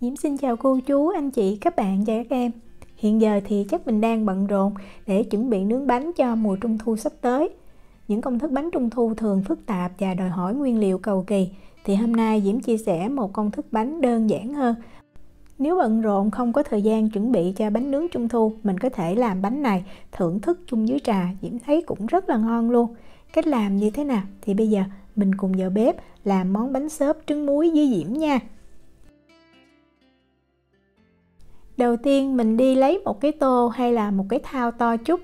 Diễm xin chào cô chú, anh chị, các bạn và các em. Hiện giờ thì chắc mình đang bận rộn để chuẩn bị nướng bánh cho mùa Trung thu sắp tới. Những công thức bánh Trung thu thường phức tạp và đòi hỏi nguyên liệu cầu kỳ. Thì hôm nay Diễm chia sẻ một công thức bánh đơn giản hơn. Nếu bận rộn không có thời gian chuẩn bị cho bánh nướng Trung thu, mình có thể làm bánh này thưởng thức chung với trà. Diễm thấy cũng rất là ngon luôn. Cách làm như thế nào? Thì bây giờ mình cùng vào bếp làm món bánh xốp trứng muối với Diễm nha. Đầu tiên mình đi lấy một cái tô hay là một cái thao to chút.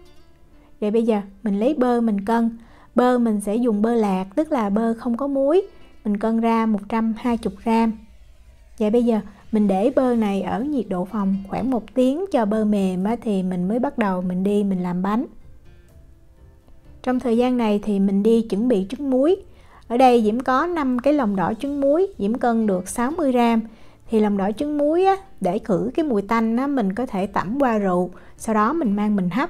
Vậy bây giờ mình lấy bơ mình cân. Bơ mình sẽ dùng bơ lạc, tức là bơ không có muối. Mình cân ra 120g. Vậy bây giờ mình để bơ này ở nhiệt độ phòng khoảng 1 tiếng cho bơ mềm thì mình mới bắt đầu mình làm bánh. Trong thời gian này thì mình đi chuẩn bị trứng muối. Ở đây Diễm có 5 cái lòng đỏ trứng muối, Diễm cân được 60g. Thì lòng đỏ trứng muối để khử cái mùi tanh mình có thể tẩm qua rượu, sau đó mình mang mình hấp.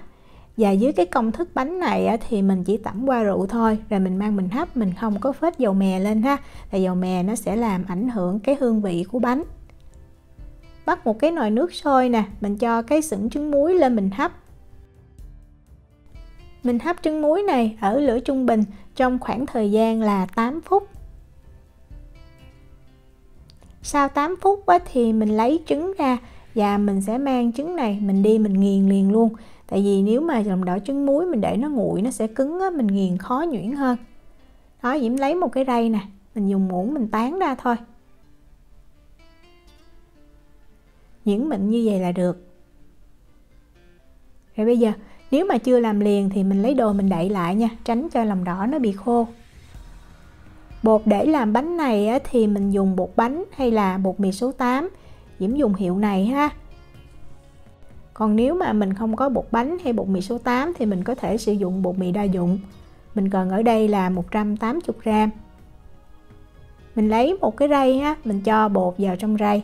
Và dưới cái công thức bánh này thì mình chỉ tẩm qua rượu thôi, rồi mình mang mình hấp, mình không có phết dầu mè lên ha. Tại dầu mè nó sẽ làm ảnh hưởng cái hương vị của bánh. Bắt một cái nồi nước sôi nè, mình cho cái sửng trứng muối lên mình hấp. Mình hấp trứng muối này ở lửa trung bình trong khoảng thời gian là 8 phút. Sau 8 phút thì mình lấy trứng ra và mình sẽ mang trứng này mình nghiền liền luôn. Tại vì nếu mà lòng đỏ trứng muối mình để nó nguội nó sẽ cứng mình nghiền khó nhuyễn hơn. Đó, Diễm lấy một cái rây nè, mình dùng muỗng mình tán ra thôi. Nhuyễn mịn như vậy là được. Rồi bây giờ nếu mà chưa làm liền thì mình lấy đồ mình đậy lại nha, tránh cho lòng đỏ nó bị khô. Bột để làm bánh này thì mình dùng bột bánh hay là bột mì số 8. Diễm dùng hiệu này ha. Còn nếu mà mình không có bột bánh hay bột mì số 8 thì mình có thể sử dụng bột mì đa dụng. Mình cần ở đây là 180g. Mình lấy một cái rây mình cho bột vào trong rây.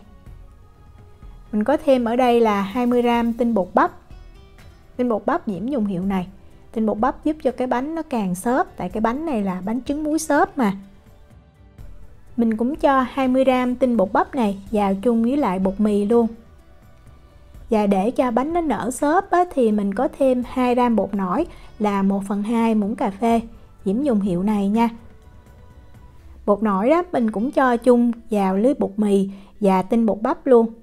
Mình có thêm ở đây là 20g tinh bột bắp. Tinh bột bắp Diễm dùng hiệu này. Tinh bột bắp giúp cho cái bánh nó càng xốp, tại cái bánh này là bánh trứng muối xốp mà. Mình cũng cho 20g tinh bột bắp này vào chung với lại bột mì luôn. Và để cho bánh nó nở xốp thì mình có thêm 2g bột nổi là 1/2 muỗng cà phê. Diễm dùng hiệu này nha. Bột nổi đó mình cũng cho chung vào với bột mì và tinh bột bắp luôn.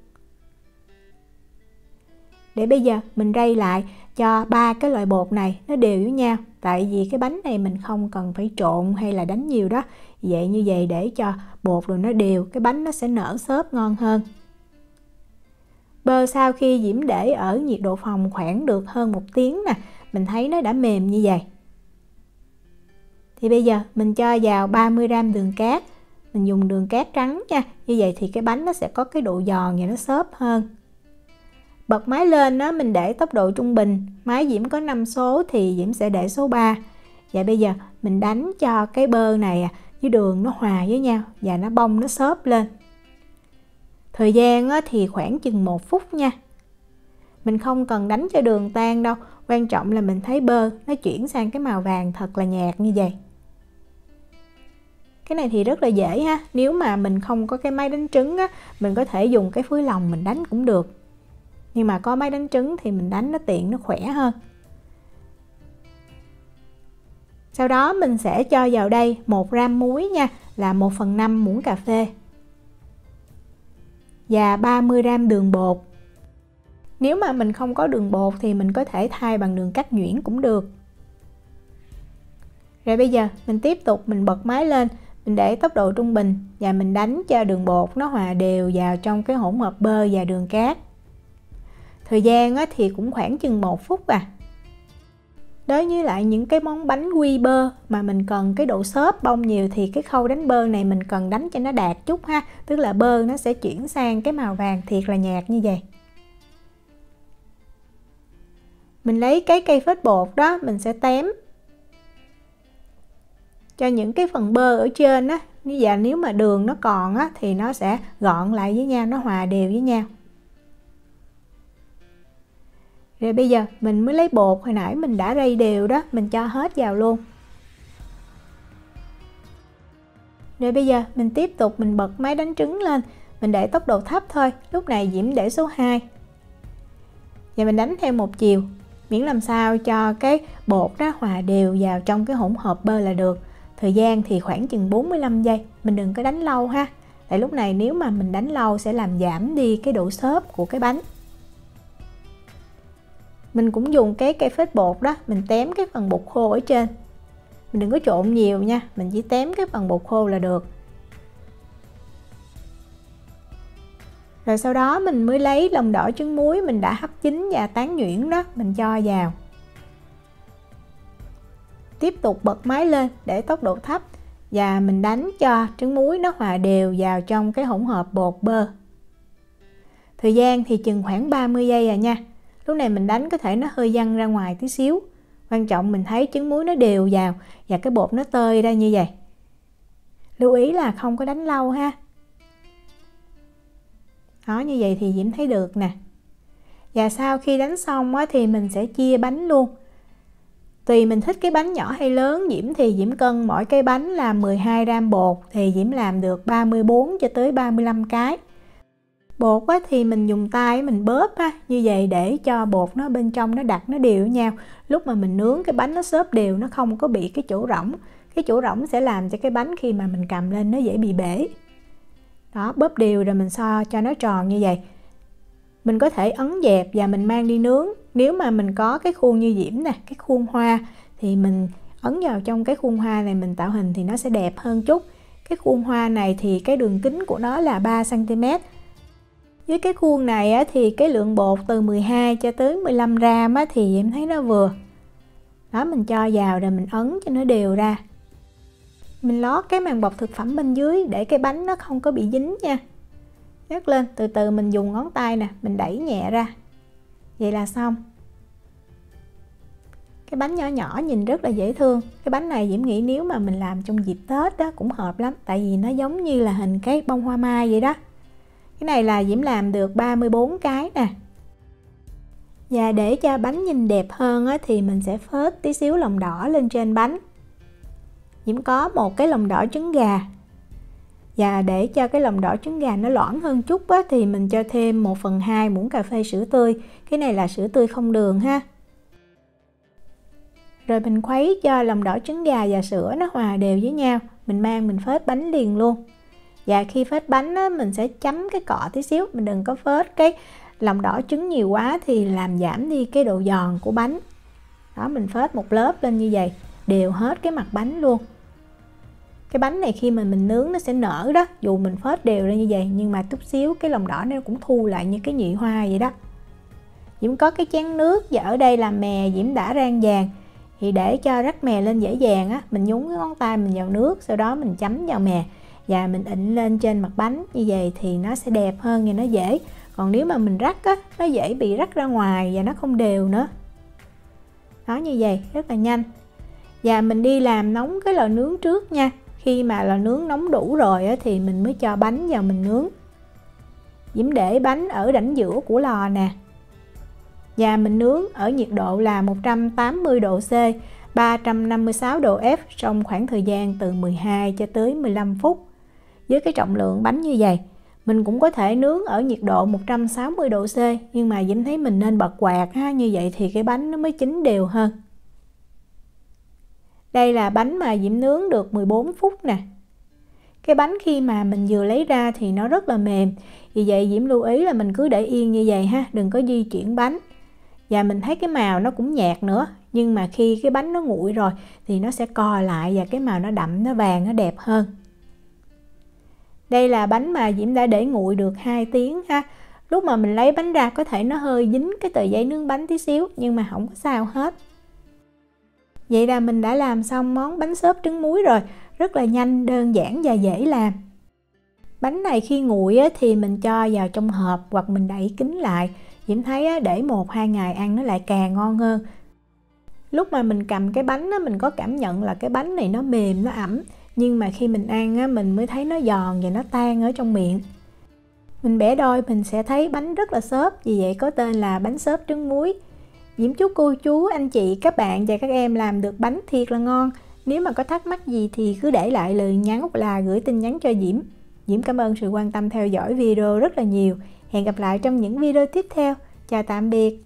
Để bây giờ mình rây lại cho 3 cái loại bột này nó đều với nhau. Tại vì cái bánh này mình không cần phải trộn hay là đánh nhiều đó. Vậy như vậy để cho bột rồi nó đều, cái bánh nó sẽ nở xốp ngon hơn. Bơ sau khi Diễm để ở nhiệt độ phòng khoảng được hơn 1 tiếng nè, mình thấy nó đã mềm như vậy. Thì bây giờ mình cho vào 30g đường cát. Mình dùng đường cát trắng nha. Như vậy thì cái bánh nó sẽ có cái độ giòn và nó xốp hơn. Bật máy lên mình để tốc độ trung bình. Máy Diễm có 5 số thì Diễm sẽ để số 3. Và bây giờ mình đánh cho cái bơ này với đường nó hòa với nhau và nó bong nó xốp lên. Thời gian thì khoảng chừng 1 phút nha. Mình không cần đánh cho đường tan đâu. Quan trọng là mình thấy bơ nó chuyển sang cái màu vàng thật là nhạt như vậy. Cái này thì rất là dễ ha. Nếu mà mình không có cái máy đánh trứng mình có thể dùng cái phối lòng mình đánh cũng được. Nhưng mà có máy đánh trứng thì mình đánh nó tiện, nó khỏe hơn. Sau đó mình sẽ cho vào đây 1g muối nha, là 1/5 muỗng cà phê. Và 30g đường bột. Nếu mà mình không có đường bột thì mình có thể thay bằng đường cắt nhuyễn cũng được. Rồi bây giờ mình tiếp tục mình bật máy lên, mình để tốc độ trung bình và mình đánh cho đường bột nó hòa đều vào trong cái hỗn hợp bơ và đường cát. Thời gian thì cũng khoảng chừng 1 phút à. Đối với lại những cái món bánh quy bơ mà mình cần cái độ xốp bông nhiều thì cái khâu đánh bơ này mình cần đánh cho nó đạt chút ha. Tức là bơ nó sẽ chuyển sang cái màu vàng thiệt là nhạt như vậy. Mình lấy cái cây phết bột đó mình sẽ tém cho những cái phần bơ ở trên á. Và nếu mà đường nó còn thì nó sẽ gọn lại với nhau, nó hòa đều với nhau. Rồi bây giờ mình mới lấy bột hồi nãy mình đã rây đều đó, mình cho hết vào luôn. Rồi bây giờ mình tiếp tục mình bật máy đánh trứng lên. Mình để tốc độ thấp thôi, lúc này Diễm để số 2. Và mình đánh theo một chiều, miễn làm sao cho cái bột nó hòa đều vào trong cái hỗn hợp bơ là được. Thời gian thì khoảng chừng 45 giây, mình đừng có đánh lâu ha. Tại lúc này nếu mà mình đánh lâu sẽ làm giảm đi cái độ xốp của cái bánh. Mình cũng dùng cái cây phết bột đó, mình tém cái phần bột khô ở trên. Mình đừng có trộn nhiều nha, mình chỉ tém cái phần bột khô là được. Rồi sau đó mình mới lấy lòng đỏ trứng muối mình đã hấp chín và tán nhuyễn đó, mình cho vào. Tiếp tục bật máy lên để tốc độ thấp và mình đánh cho trứng muối nó hòa đều vào trong cái hỗn hợp bột bơ. Thời gian thì chừng khoảng 30 giây à nha. Lúc này mình đánh có thể nó hơi văng ra ngoài tí xíu. Quan trọng mình thấy trứng muối nó đều vào và cái bột nó tơi ra như vậy. Lưu ý là không có đánh lâu ha. Đó, như vậy thì Diễm thấy được nè. Và sau khi đánh xong á, thì mình sẽ chia bánh luôn. Tùy mình thích cái bánh nhỏ hay lớn, Diễm thì Diễm cân mỗi cái bánh là 12 gram bột thì Diễm làm được 34 cho tới 35 cái. Bột á, thì mình dùng tay mình bóp ha, như vậy để cho bột nó bên trong nó đặc nó đều với nhau. Lúc mà mình nướng cái bánh nó xốp đều, nó không có bị cái chỗ rỗng. Cái chỗ rỗng sẽ làm cho cái bánh khi mà mình cầm lên nó dễ bị bể. Đó, bóp đều rồi mình so cho nó tròn như vậy. Mình có thể ấn dẹp và mình mang đi nướng. Nếu mà mình có cái khuôn như Diễm nè, cái khuôn hoa thì mình ấn vào trong cái khuôn hoa này mình tạo hình thì nó sẽ đẹp hơn chút. Cái khuôn hoa này thì cái đường kính của nó là 3 cm. Với cái khuôn này á, thì cái lượng bột từ 12 cho tới 15 gram á, thì em thấy nó vừa. Đó, mình cho vào rồi mình ấn cho nó đều ra. Mình lót cái màng bọc thực phẩm bên dưới để cái bánh nó không có bị dính nha. Nhấc lên, từ từ mình dùng ngón tay nè, mình đẩy nhẹ ra. Vậy là xong. Cái bánh nhỏ nhỏ nhìn rất là dễ thương. Cái bánh này Diễm nghĩ nếu mà mình làm trong dịp Tết đó cũng hợp lắm. Tại vì nó giống như là hình cái bông hoa mai vậy đó. Cái này là Diễm làm được 34 cái nè. Và để cho bánh nhìn đẹp hơn á, thì mình sẽ phết tí xíu lòng đỏ lên trên bánh. Diễm có một cái lòng đỏ trứng gà. Và để cho cái lòng đỏ trứng gà nó loãng hơn chút á, thì mình cho thêm 1/2 muỗng cà phê sữa tươi. Cái này là sữa tươi không đường ha. Rồi mình khuấy cho lòng đỏ trứng gà và sữa nó hòa đều với nhau. Mình mang mình phết bánh liền luôn. Và khi phết bánh á, mình sẽ chấm cái cọ tí xíu. Mình đừng có phết cái lòng đỏ trứng nhiều quá thì làm giảm đi cái độ giòn của bánh. Đó, mình phết một lớp lên như vậy, đều hết cái mặt bánh luôn. Cái bánh này khi mà mình nướng nó sẽ nở đó. Dù mình phết đều ra như vậy nhưng mà chút xíu cái lòng đỏ nó cũng thu lại như cái nhụy hoa vậy đó. Diễm có cái chén nước và ở đây là mè Diễm đã rang vàng. Thì để cho rắc mè lên dễ dàng á, mình nhúng cái ngón tay mình vào nước, sau đó mình chấm vào mè và mình ịnh lên trên mặt bánh. Như vậy thì nó sẽ đẹp hơn và nó dễ. Còn nếu mà mình rắc á, nó dễ bị rắc ra ngoài và nó không đều nữa. Đó, như vậy rất là nhanh. Và mình đi làm nóng cái lò nướng trước nha. Khi mà lò nướng nóng đủ rồi á, thì mình mới cho bánh vào mình nướng. Diễm để bánh ở rãnh giữa của lò nè. Và mình nướng ở nhiệt độ là 180 độ C, 356 độ F trong khoảng thời gian từ 12 cho tới 15 phút. Với cái trọng lượng bánh như vậy, mình cũng có thể nướng ở nhiệt độ 160 độ C, nhưng mà Diễm thấy mình nên bật quạt ha, như vậy thì cái bánh nó mới chín đều hơn. Đây là bánh mà Diễm nướng được 14 phút nè. Cái bánh khi mà mình vừa lấy ra thì nó rất là mềm. Vì vậy Diễm lưu ý là mình cứ để yên như vậy ha, đừng có di chuyển bánh. Và mình thấy cái màu nó cũng nhạt nữa. Nhưng mà khi cái bánh nó nguội rồi thì nó sẽ co lại và cái màu nó đậm, nó vàng, nó đẹp hơn. Đây là bánh mà Diễm đã để nguội được 2 tiếng ha. Lúc mà mình lấy bánh ra có thể nó hơi dính cái tờ giấy nướng bánh tí xíu, nhưng mà không có sao hết. Vậy là mình đã làm xong món bánh xốp trứng muối rồi. Rất là nhanh, đơn giản và dễ làm. Bánh này khi nguội thì mình cho vào trong hộp hoặc mình đậy kín lại. Diễm thấy để 1-2 ngày ăn nó lại càng ngon hơn. Lúc mà mình cầm cái bánh mình có cảm nhận là cái bánh này nó mềm, nó ẩm. Nhưng mà khi mình ăn mình mới thấy nó giòn và nó tan ở trong miệng. Mình bẻ đôi mình sẽ thấy bánh rất là xốp. Vì vậy có tên là bánh xốp trứng muối. Diễm chúc cô chú, anh chị, các bạn và các em làm được bánh thiệt là ngon. Nếu mà có thắc mắc gì thì cứ để lại lời nhắn hoặc là gửi tin nhắn cho Diễm. Diễm cảm ơn sự quan tâm theo dõi video rất là nhiều. Hẹn gặp lại trong những video tiếp theo. Chào tạm biệt.